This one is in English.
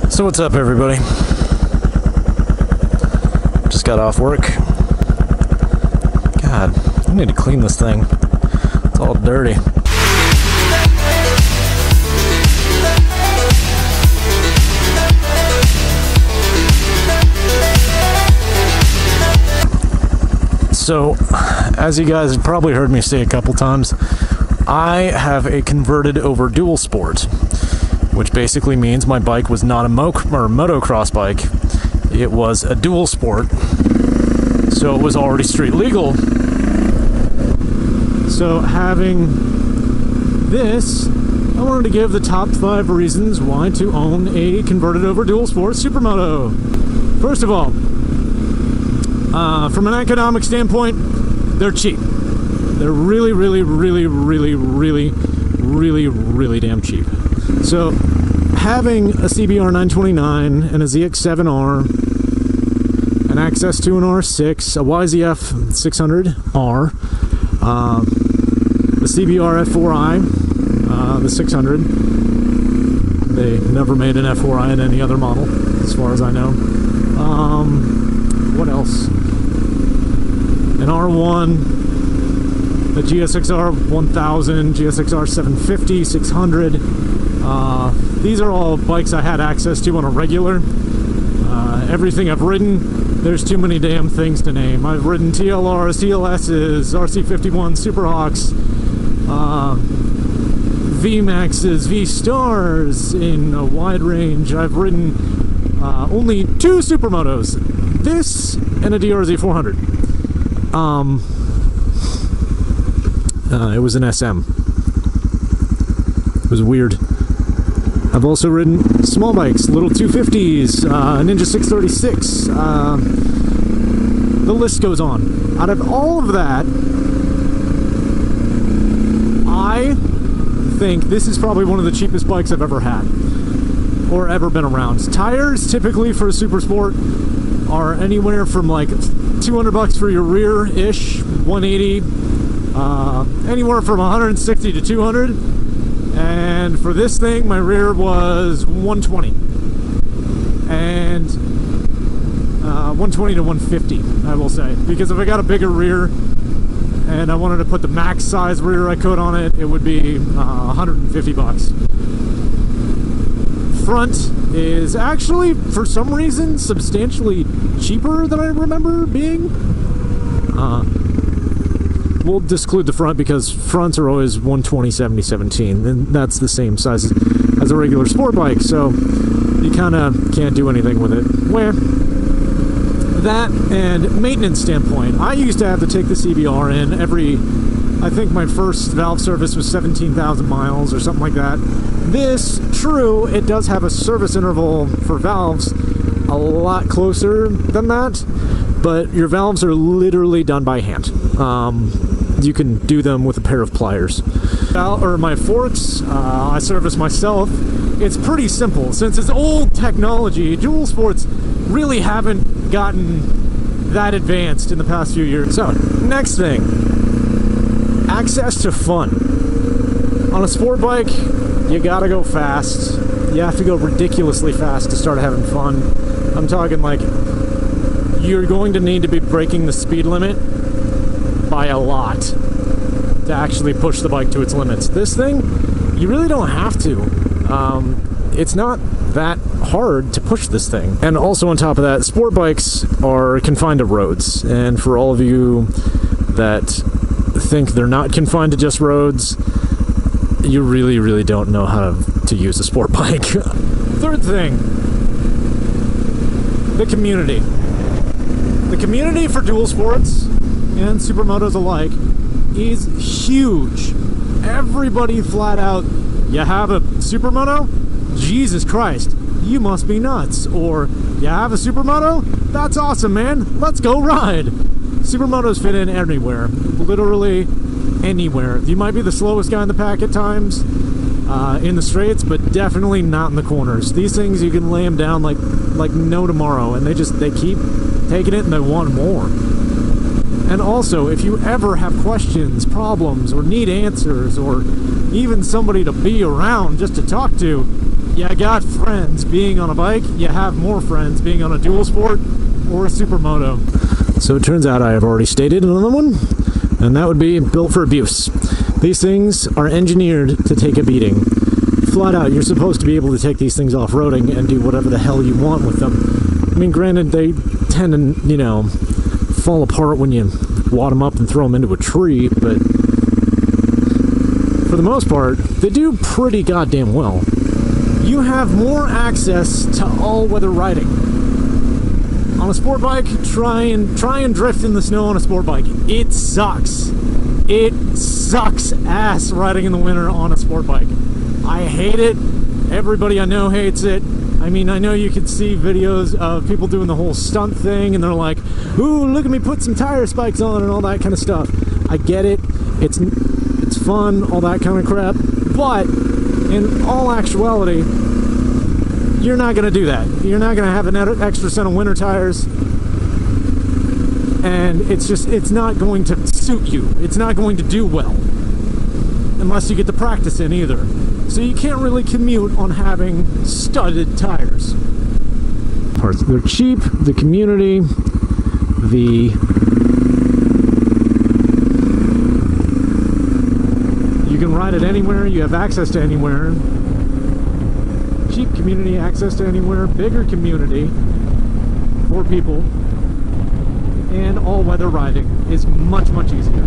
So what's up, everybody? Just got off work. God, I need to clean this thing. It's all dirty. So, as you guys have probably heard me say a couple times, I have a converted over dual sport, which basically means my bike was not a motocross bike. It was a dual sport, so it was already street legal. So having this, I wanted to give the top 5 reasons why to own a converted over dual sport Supermoto. First of all, from an economic standpoint, they're cheap. They're really damn cheap. So having a CBR 929 and a ZX7R and access to an R6, a YZF 600R, the CBR F4i, the 600. They never made an F4i in any other model, as far as I know. What else? An R1, a GSXR 1000, GSXR 750, 600. These are all bikes I had access to on a regular. Everything I've ridden, there's too many damn things to name. I've ridden TLRs, TLSs, RC51, Superhawks, VMAXs, V-Stars in a wide range. I've ridden only 2 Supermotos, this and a DRZ 400. It was an SM. It was weird. I've also ridden small bikes, little 250s, Ninja 636. The list goes on. Out of all of that, I think this is probably one of the cheapest bikes I've ever had or ever been around. Tires, typically for a super sport, are anywhere from like $200 for your rear-ish, 180, anywhere from 160 to 200. And for this thing, my rear was 120. And 120 to 150, I will say. Because if I got a bigger rear and I wanted to put the max size rear I could on it, it would be $150. Front is actually, for some reason, substantially cheaper than I remember being. We'll disclude the front because fronts are always 120, 70, 17, and that's the same size as a regular sport bike, so you kind of can't do anything with it. Where that and maintenance standpoint, I used to have to take the CBR in every, I think my first valve service was 17,000 miles or something like that. This, true, it does have a service interval for valves a lot closer than that, but your valves are literally done by hand. You can do them with a pair of pliers. Or my forks, I service myself. It's pretty simple. Since it's old technology, dual sports really haven't gotten that advanced in the past few years. So, next thing, access to fun. On a sport bike, you gotta go fast. You have to go ridiculously fast to start having fun. I'm talking like, you're going to need to be breaking the speed limit by a lot to actually push the bike to its limits. This thing, you really don't have to. It's not that hard to push this thing. And also on top of that, sport bikes are confined to roads. And for all of you that think they're not confined to just roads, you really don't know how to use a sport bike. Third thing, the community. The community for dual sports and supermotos alike is huge. Everybody flat out, you have a supermoto? Jesus Christ, you must be nuts. Or, you have a supermoto? That's awesome, man. Let's go ride. Supermotos fit in anywhere. Literally anywhere. You might be the slowest guy in the pack at times in the straights, but definitely not in the corners. These things, you can lay them down like no tomorrow, and they keep taking it and they want more. And also, if you ever have questions, problems, or need answers, or even somebody to be around just to talk to, you got friends being on a bike, you have more friends being on a dual sport or a supermoto. So it turns out I have already stated another one, and that would be built for abuse. These things are engineered to take a beating. Flat out, you're supposed to be able to take these things off-roading and do whatever the hell you want with them. I mean, granted, they tend to, you know, fall apart when you wad them up and throw them into a tree, but for the most part, they do pretty goddamn well. You have more access to all-weather riding. On a sport bike, try and drift in the snow on a sport bike. It sucks. It sucks ass riding in the winter on a sport bike. I hate it. Everybody I know hates it. I mean, I know you can see videos of people doing the whole stunt thing, and they're like, ooh, look at me put some tire spikes on and all that kind of stuff. I get it. It's fun, all that kind of crap. But in all actuality, you're not going to do that. You're not going to have an extra set of winter tires, and it's not going to suit you. It's not going to do well unless you get the practice in either. So you can't really commute on having studded tires. They're cheap, the community, you can ride it anywhere, you have access to anywhere. Cheap community, access to anywhere, bigger community for people, and all-weather riding is much, much easier.